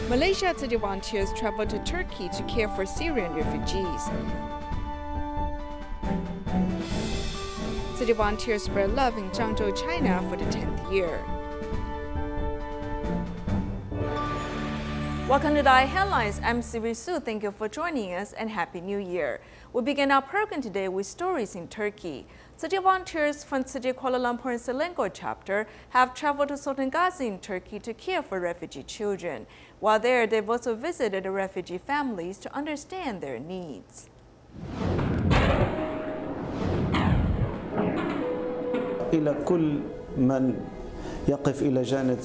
Malaysia Tzu Chi volunteers traveled to Turkey to care for Syrian refugees. Tzu Chi volunteers spread love in Zhangzhou, China for the 10th year. Welcome to DaAi Headlines. I'm Su. Thank you for joining us and Happy New Year. We begin our program today with stories in Turkey. Tzu Chi volunteers from Tzu Chi Kuala Lumpur and Selangor chapter have traveled to Sultangazi in Turkey to care for refugee children. While there, they've also visited the refugee families to understand their needs. إلى كل من يقف إلى جانب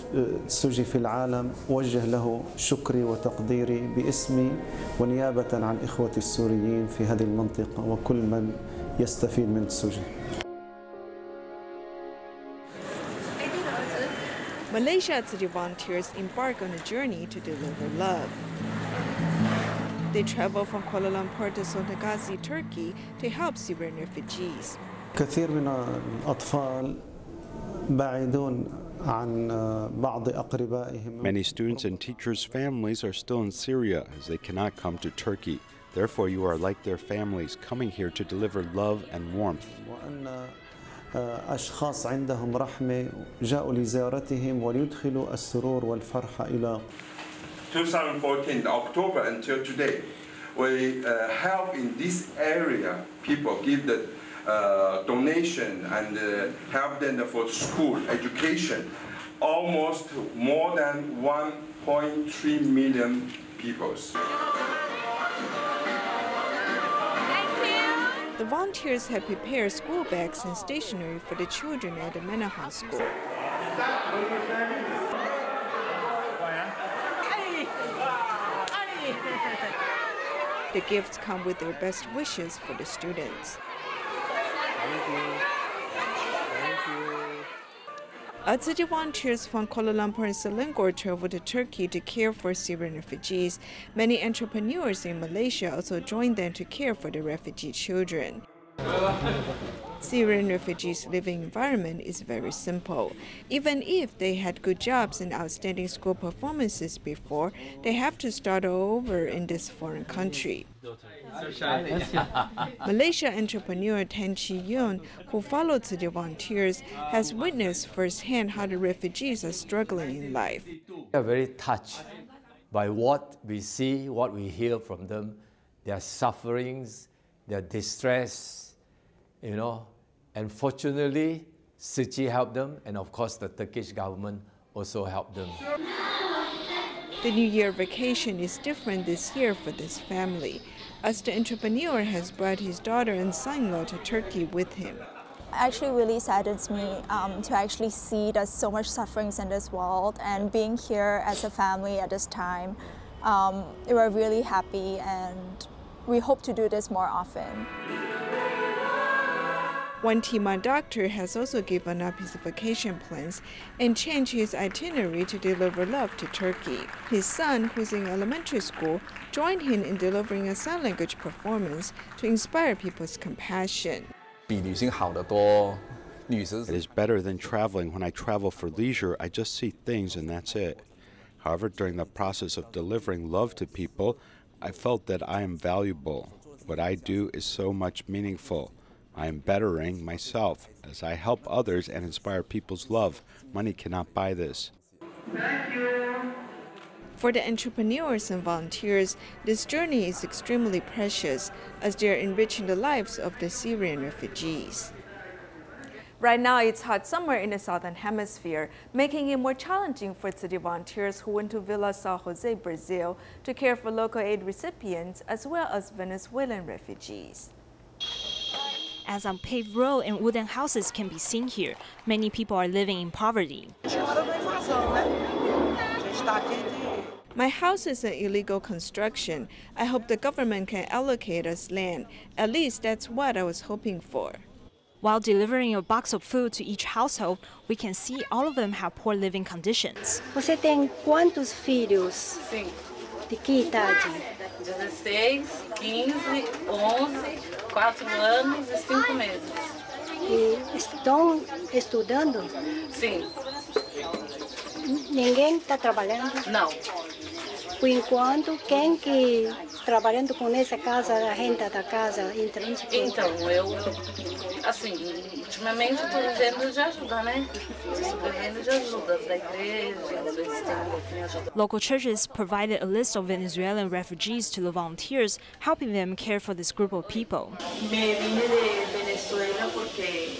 تسو جي في العالم أوجه له شكري وتقديري باسمي ونيابة عن إخوتي السوريين في هذه المنطقة وكل من يستفيد من تسو جي. Malaysia Tzu Chi volunteers embark on a journey to deliver love. They travel from Kuala Lumpur to Sultangazi, Turkey to help Syrian refugees. كثير من الأطفال بعيدون عن بعض أقربائهم. Many students and teachers' families are still in Syria as they cannot come to Turkey. Therefore, you are like their families, coming here to deliver love and warmth. وأن أشخاص عندهم رحمة جاءوا لزيارتهم وليدخلوا السرور والفرحة إلى 2014 October until today. We help in this area. People give the donation and help them for school education. Almost more than 1.3 million people. The volunteers have prepared school bags and stationery for the children at the Menahan school. The gifts come with their best wishes for the students. Tzu Chi volunteers from Kuala Lumpur and Selangor traveled to Turkey to care for Syrian refugees. Many entrepreneurs in Malaysia also joined them to care for the refugee children. Syrian refugees' living environment is very simple. Even if they had good jobs and outstanding school performances before, they have to start over in this foreign country. Malaysia entrepreneur Tan Chi Yun, who followed Tzu Chi volunteers, has witnessed firsthand how the refugees are struggling in life. We are very touched by what we see, what we hear from them, their sufferings, their distress, and fortunately, Tzu Chi helped them, and of course the Turkish government also helped them. The New Year vacation is different this year for this family, as the entrepreneur has brought his daughter and son-in-law to Turkey with him. Actually really saddens me to actually see there's so much sufferings in this world, and being here as a family at this time, we're really happy and we hope to do this more often. One Tima doctor has also given up his vacation plans and changed his itinerary to deliver love to Turkey. His son, who's in elementary school, joined him in delivering a sign language performance to inspire people's compassion. It is better than traveling. When I travel for leisure, I just see things and that's it. However, during the process of delivering love to people, I felt that I am valuable. What I do is so much meaningful. I am bettering myself as I help others and inspire people's love. Money cannot buy this. Thank you. For the entrepreneurs and volunteers, this journey is extremely precious as they are enriching the lives of the Syrian refugees. Right now, it's hot summer in the southern hemisphere, making it more challenging for Tzu Chi volunteers who went to Villa São José, Brazil, to care for local aid recipients as well as Venezuelan refugees. As unpaved road and wooden houses can be seen here, many people are living in poverty. My house is an illegal construction. I hope the government can allocate us land. At least that's what I was hoping for. While delivering a box of food to each household, we can see all of them have poor living conditions. Você tem quantos filhos? Sim. De que idade? 16, 15, 11, 4 anos e 5 meses. E estão estudando? Sim. Ninguém está trabalhando? Não. Por enquanto, quem que trabalhando com essa casa, a renda da casa, em transporte? Então, eu, assim, ultimamente estou vivendo de ajuda, né? Estou vivendo de ajuda da igreja, às vezes tem um pouquinho de ajuda. Local churches provided a list of Venezuelan refugees to the volunteers, helping them care for this group of people. Me vine de Venezuela porque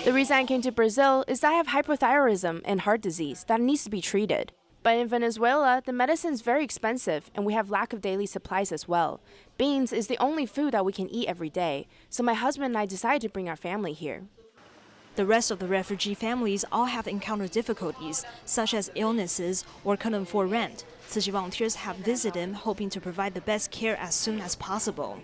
The reason I came to Brazil is that I have hypothyroidism and heart disease that needs to be treated. But in Venezuela, the medicine is very expensive and we have lack of daily supplies as well. Beans is the only food that we can eat every day, so my husband and I decided to bring our family here. The rest of the refugee families all have encountered difficulties, such as illnesses or couldn't afford rent. Tzu Chi volunteers have visited them, hoping to provide the best care as soon as possible.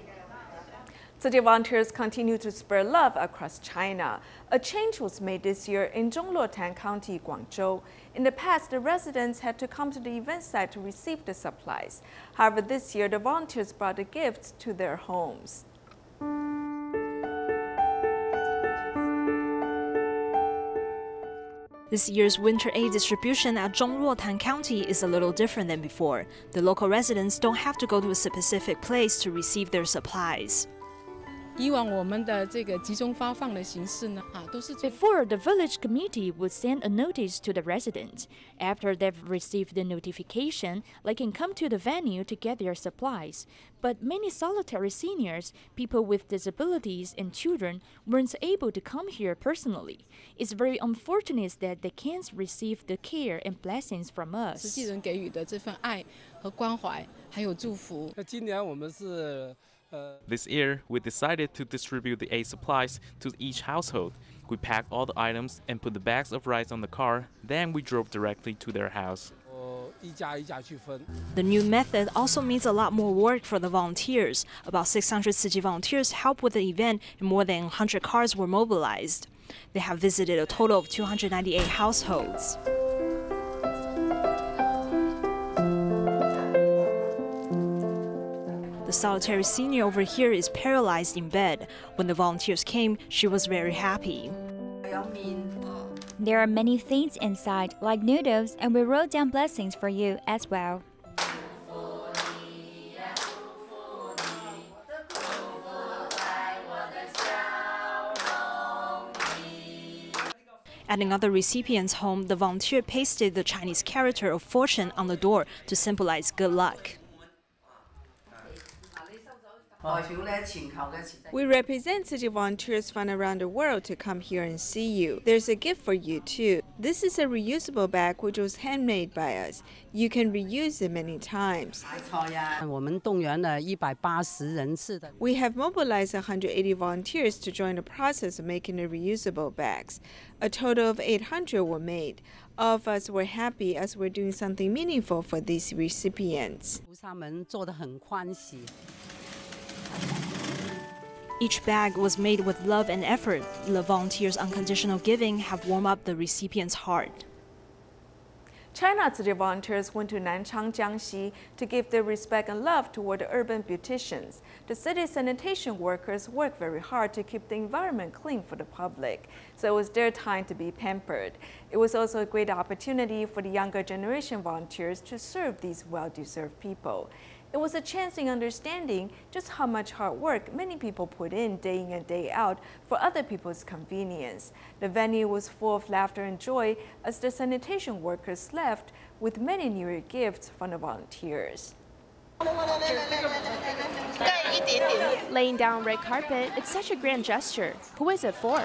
Tzu Chi volunteers continue to spread love across China. A change was made this year in Zhangzhou County, Guangzhou. In the past, the residents had to come to the event site to receive the supplies. However, this year, the volunteers brought the gifts to their homes. This year's winter aid distribution at Zhangzhou County is a little different than before. The local residents don't have to go to a specific place to receive their supplies. Before, the village committee would send a notice to the residents. After they've received the notification, they can come to the venue to get their supplies. But many solitary seniors, people with disabilities, and children weren't able to come here personally. It's very unfortunate that they can't receive the care and blessings from us. This year, we decided to distribute the aid supplies to each household. We packed all the items and put the bags of rice on the car. Then we drove directly to their house. The new method also means a lot more work for the volunteers. About 600 Tzu Chi volunteers helped with the event, and more than 100 cars were mobilized. They have visited a total of 298 households. The solitary senior over here is paralyzed in bed. When the volunteers came, she was very happy. There are many things inside, like noodles, and we wrote down blessings for you as well. At another recipient's home, the volunteer pasted the Chinese character of fortune on the door to symbolize good luck. We represent Tzu Chi volunteers from around the world to come here and see you. There's a gift for you too. This is a reusable bag which was handmade by us. You can reuse it many times. We have mobilized 180 volunteers to join the process of making the reusable bags. A total of 800 were made. All of us were happy as we're doing something meaningful for these recipients. Each bag was made with love and effort. The volunteers' unconditional giving have warmed up the recipient's heart. China Tzu Chi volunteers went to Nanchang, Jiangxi to give their respect and love toward the urban beauticians. The city sanitation workers work very hard to keep the environment clean for the public, so it was their time to be pampered. It was also a great opportunity for the younger generation volunteers to serve these well-deserved people. It was a chance in understanding just how much hard work many people put in day and day out for other people's convenience. The venue was full of laughter and joy as the sanitation workers left with many New Year gifts from the volunteers. Laying down red carpet, it's such a grand gesture. Who is it for?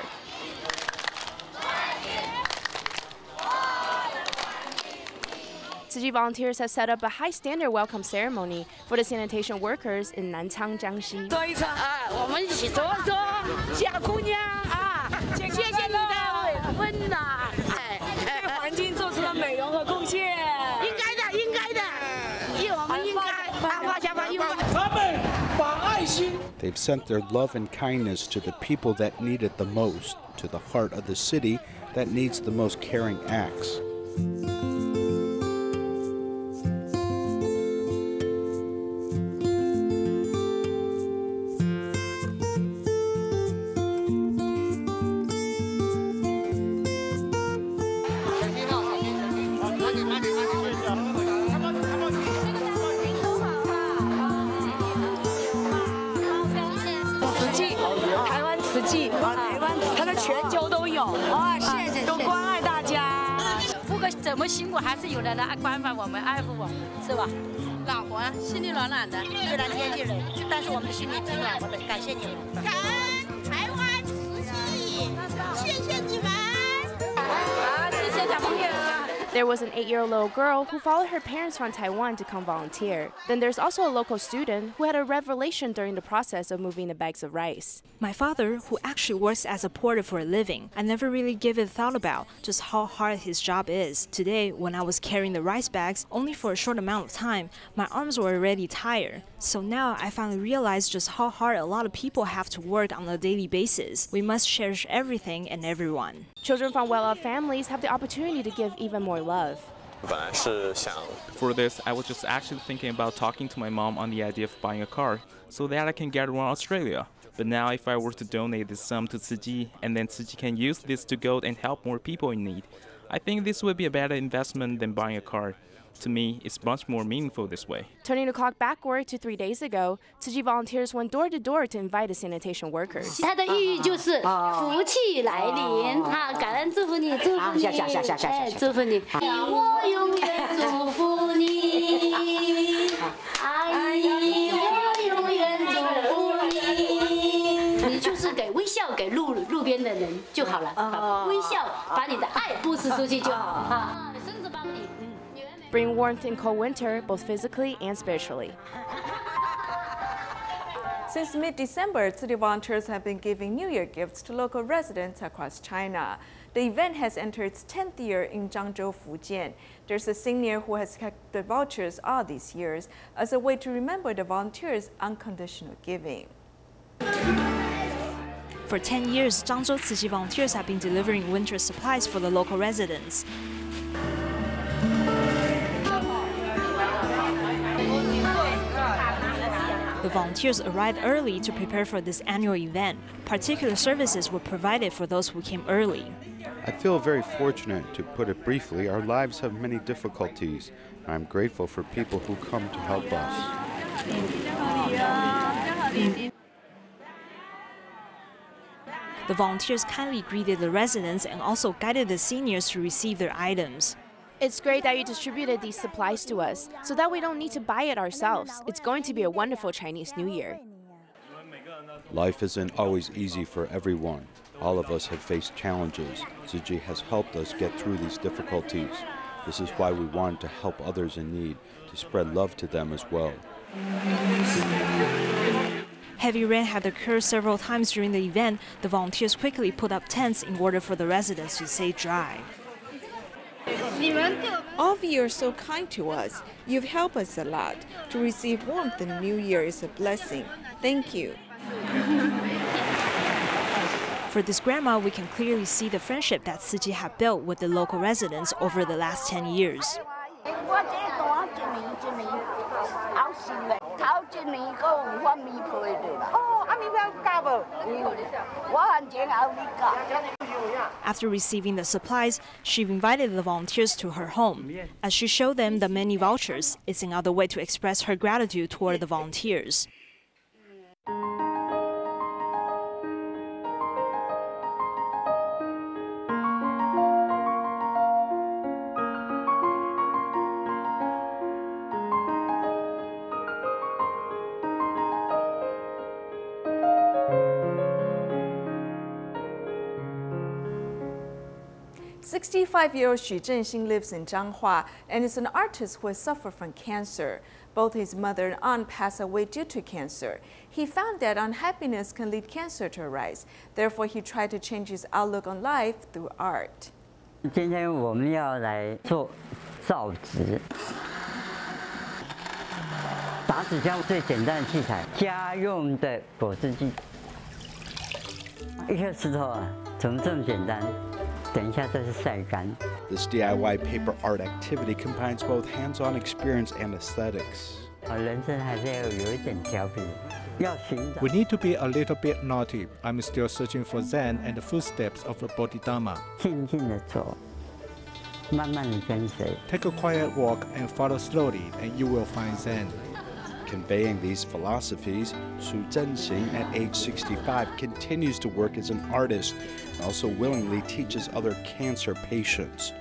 Tzu Chi volunteers have set up a high-standard welcome ceremony for the sanitation workers in Nanchang, Jiangxi. They've sent their love and kindness to the people that need it the most, to the heart of the city that needs the most caring acts. 全球都有啊，谢谢，都关爱大家。不管怎么辛苦，还是有人来关怀我们、爱护我们，是吧？老婆心里暖暖的，虽然天气冷，但是我们的心里挺暖和的。感谢你们，感恩台湾慈济，谢谢你们。好，谢谢小朋友。There was an 8-year-old little girl who followed her parents from Taiwan to come volunteer. Then there's also a local student who had a revelation during the process of moving the bags of rice. My father, who actually works as a porter for a living, I never really gave it a thought about just how hard his job is. Today, when I was carrying the rice bags, only for a short amount of time, my arms were already tired. So now I finally realized just how hard a lot of people have to work on a daily basis. We must cherish everything and everyone. Children from well-off families have the opportunity to give even more love. For this, I was just actually thinking about talking to my mom on the idea of buying a car so that I can get around Australia. But now if I were to donate this sum to Tzu Chi and then Tzu Chi can use this to go and help more people in need, I think this would be a better investment than buying a car. To me, it's much more meaningful this way. Turning the clock backward to 3 days ago, Tzu Chi volunteers went door to door to invite the sanitation workers. 它的寓意就是福气来临，哈，感恩祝福你，祝福你，祝福你，我永远祝福你，阿姨，我永远祝福你。你就是给微笑给路边的人就好了，微笑把你的爱布施出去就好，哈，甚至帮你。Bring warmth in cold winter, both physically and spiritually. Since mid-December, Tzu Chi volunteers have been giving New Year gifts to local residents across China. The event has entered its 10th year in Zhangzhou, Fujian. There's a senior who has kept the vouchers all these years as a way to remember the volunteers' unconditional giving. For 10 years, Zhangzhou Tzu Chi volunteers have been delivering winter supplies for the local residents. The volunteers arrived early to prepare for this annual event. Particular services were provided for those who came early. I feel very fortunate. To put it briefly, our lives have many difficulties. I'm grateful for people who come to help us. The volunteers kindly greeted the residents and also guided the seniors to receive their items. It's great that you distributed these supplies to us so that we don't need to buy it ourselves. It's going to be a wonderful Chinese New Year. Life isn't always easy for everyone. All of us have faced challenges. Tzu Chi has helped us get through these difficulties. This is why we want to help others in need, to spread love to them as well. Heavy rain had occurred several times during the event. The volunteers quickly put up tents in order for the residents to stay dry. All of you are so kind to us. You've helped us a lot. To receive warmth in the new year is a blessing. Thank you. For this grandma, we can clearly see the friendship that Tzu Chi had built with the local residents over the last 10 years. After receiving the supplies, she invited the volunteers to her home. As she showed them the many vouchers, it's another way to express her gratitude toward the volunteers. '65-year-old Xu Zhenxing lives in Zhanghua and is an artist who has suffered from cancer. Both his mother and aunt passed away due to cancer. He found that unhappiness can lead cancer to arise. Therefore, he tried to change his outlook on life through art. 今天我们要来做造纸。打纸浆最简单的器材，家用的果汁机。一颗石头啊，怎么这么简单？ This DIY paper art activity combines both hands-on experience and aesthetics. We need to be a little bit naughty. I'm still searching for Zen and the footsteps of a Bodhidharma. Take a quiet walk and follow slowly, and you will find Zen. conveying these philosophies, Su Zhengxing, at age 65, continues to work as an artist and also willingly teaches other cancer patients.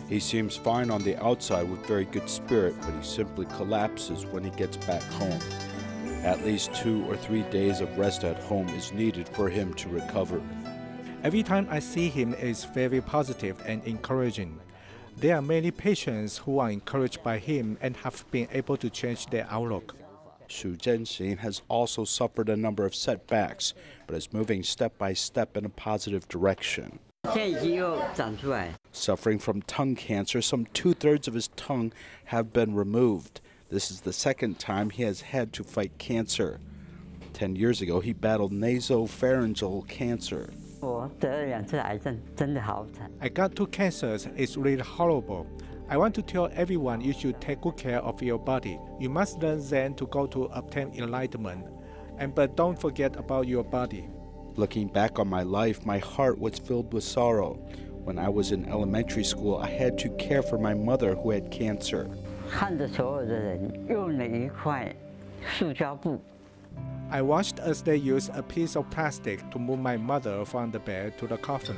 He seems fine on the outside with very good spirit, but he simply collapses when he gets back home. At least 2 or 3 days of rest at home is needed for him to recover. Every time I see him, it's very positive and encouraging. There are many patients who are encouraged by him and have been able to change their outlook. Su Zhengxing has also suffered a number of setbacks, but is moving step by step in a positive direction. Suffering from tongue cancer, some 2/3 of his tongue have been removed. This is the second time he has had to fight cancer. 10 years ago, he battled nasopharyngeal cancer. I got 2 cancers. It's really horrible. I want to tell everyone you should take good care of your body. You must learn Zen to go to obtain enlightenment. But don't forget about your body. Looking back on my life, my heart was filled with sorrow. When I was in elementary school, I had to care for my mother who had cancer. I watched as they used a piece of plastic to move my mother from the bed to the coffin.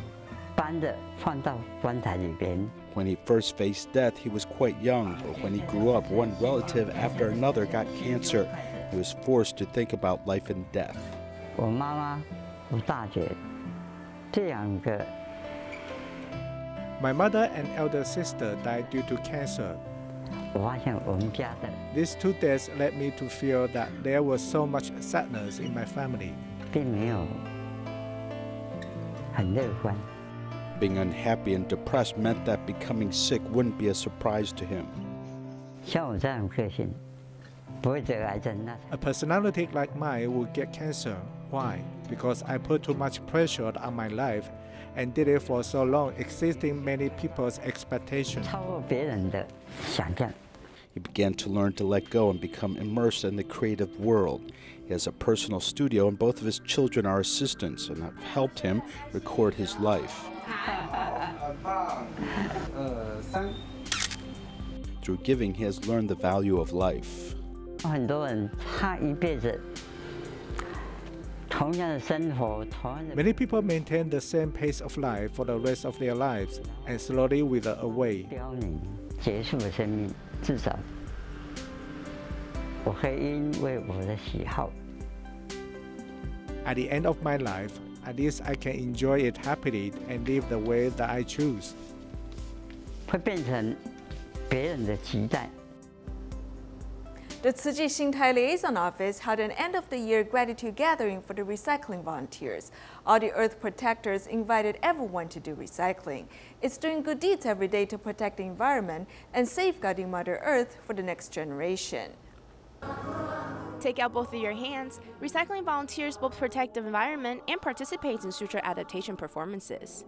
When he first faced death, he was quite young, but when he grew up, one relative after another got cancer. He was forced to think about life and death. My mother and elder sister died due to cancer. These 2 deaths led me to feel that there was so much sadness in my family. Being unhappy and depressed meant that becoming sick wouldn't be a surprise to him. A personality like mine would get cancer. Why? Because I put too much pressure on my life and did it for so long, exceeding many people's expectations. He began to learn to let go and become immersed in the creative world. He has a personal studio, and both of his children are assistants and have helped him record his life. Through giving, he has learned the value of life. Many people maintain the same pace of life for the rest of their lives and slowly wither away. At the end of my life, at least I can enjoy it happily and live the way that I choose. The Tzu Chi Xingtai Liaison Office held an end-of-the-year gratitude gathering for the recycling volunteers. All the Earth Protectors invited everyone to do recycling. It's doing good deeds every day to protect the environment and safeguarding Mother Earth for the next generation. Take out both of your hands. Recycling volunteers both protect the environment and participate in suture adaptation performances.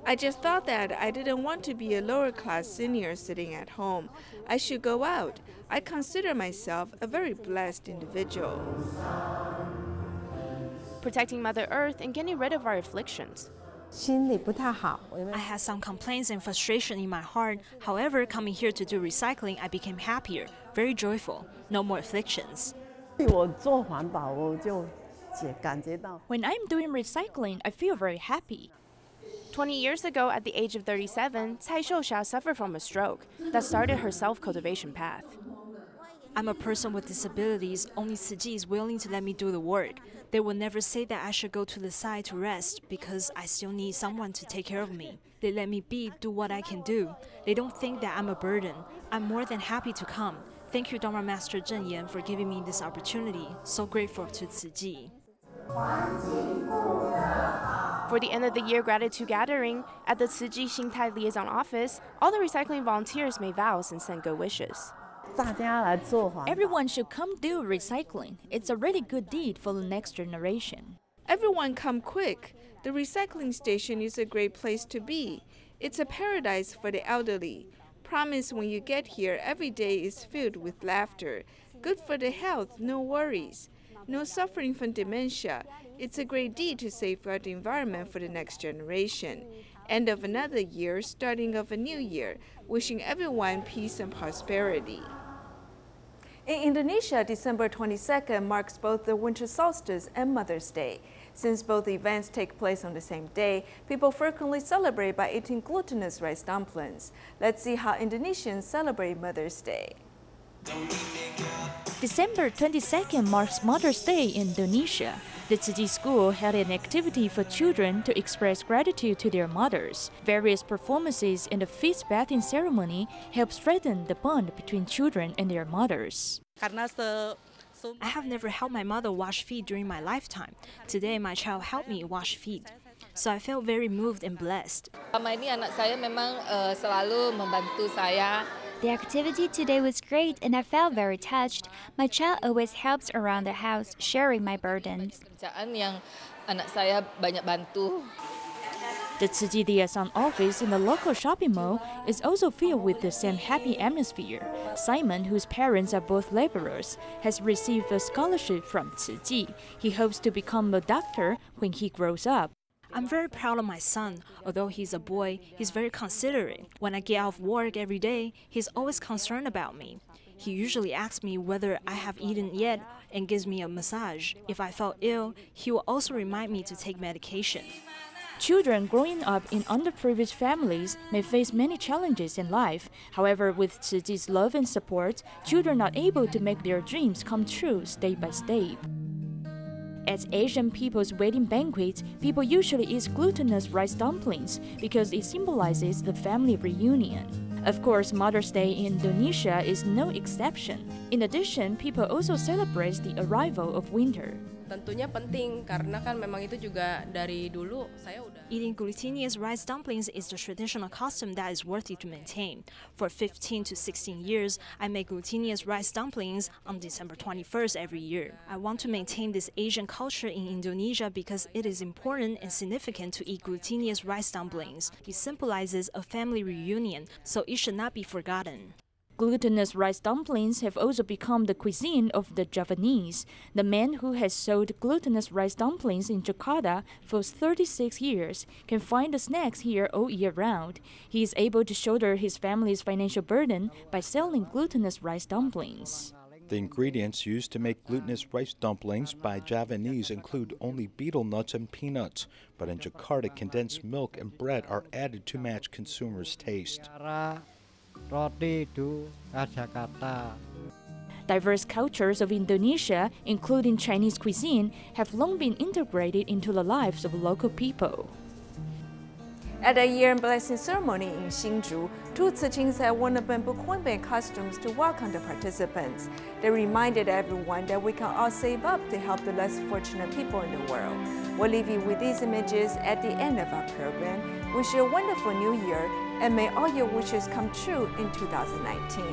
I just thought that I didn't want to be a lower-class senior sitting at home. I should go out. I consider myself a very blessed individual. Protecting Mother Earth and getting rid of our afflictions. I had some complaints and frustration in my heart. However, coming here to do recycling, I became happier, very joyful. No more afflictions. When I'm doing recycling, I feel very happy. 20 years ago, at the age of 37, Cai Shousha suffered from a stroke that started her self-cultivation path. I'm a person with disabilities. Only Tzu Chi is willing to let me do the work. They will never say that I should go to the side to rest because I still need someone to take care of me. They let me do what I can do. They don't think that I'm a burden. I'm more than happy to come. Thank you, Dharma Master Zheng Yan, for giving me this opportunity. So grateful to Tzu Chi. For the end of the year gratitude gathering at the Tzu Chi Xingtai Liaison Office, all the recycling volunteers made vows and sent good wishes. Everyone should come do recycling. It's a really good deed for the next generation. Everyone come quick. The recycling station is a great place to be. It's a paradise for the elderly. Promise when you get here, every day is filled with laughter. Good for the health, no worries. No suffering from dementia. It's a great deed to safeguard the environment for the next generation. End of another year, starting of a new year. Wishing everyone peace and prosperity. In Indonesia, December 22nd marks both the winter solstice and Mother's Day. Since both events take place on the same day, people frequently celebrate by eating glutinous rice dumplings. Let's see how Indonesians celebrate Mother's Day. December 22nd marks Mother's Day in Indonesia. The Tzu Chi school held an activity for children to express gratitude to their mothers. Various performances and a feast bathing ceremony help strengthen the bond between children and their mothers. I have never helped my mother wash feet during my lifetime. Today, my child helped me wash feet. So I felt very moved and blessed. Selama ini anak saya memang selalu membantu saya. The activity today was great and I felt very touched. My child always helps around the house, sharing my burdens. Kerjaan yang anak saya banyak bantu. The Tzu Chi liaison office in the local shopping mall is also filled with the same happy atmosphere. Simon, whose parents are both laborers, has received a scholarship from Tzu Chi. He hopes to become a doctor when he grows up. I'm very proud of my son. Although he's a boy, he's very considerate. When I get out of work every day, he's always concerned about me. He usually asks me whether I have eaten yet and gives me a massage. If I felt ill, he will also remind me to take medication. Children growing up in underprivileged families may face many challenges in life. However, with Tzu Chi's love and support, children are able to make their dreams come true step by step. At Asian people's wedding banquets, people usually eat glutinous rice dumplings because it symbolizes the family reunion. Of course, Mother's Day in Indonesia is no exception. In addition, people also celebrate the arrival of winter. Tentunya penting karena kan memang itu juga dari dulu saya udah. Eating glutinous rice dumplings is the traditional custom that is worthy to maintain. For 15 to 16 years, I make glutinous rice dumplings on December 21st every year. I want to maintain this Asian culture in Indonesia because it is important and significant to eat glutinous rice dumplings. It symbolizes a family reunion, so it should not be forgotten. Glutinous rice dumplings have also become the cuisine of the Javanese. The man who has sold glutinous rice dumplings in Jakarta for 36 years can find the snacks here all year round. He is able to shoulder his family's financial burden by selling glutinous rice dumplings. The ingredients used to make glutinous rice dumplings by Javanese include only betel nuts and peanuts, but in Jakarta, condensed milk and bread are added to match consumers' taste. Diverse cultures of Indonesia, including Chinese cuisine, have long been integrated into the lives of local people. At a year blessing ceremony in Hsinchu, two Tzu Chis had worn the bamboo coinbag costumes to welcome the participants. They reminded everyone that we can all save up to help the less fortunate people in the world. We'll leave you with these images at the end of our program. Wish you a wonderful new year and may all your wishes come true in 2019.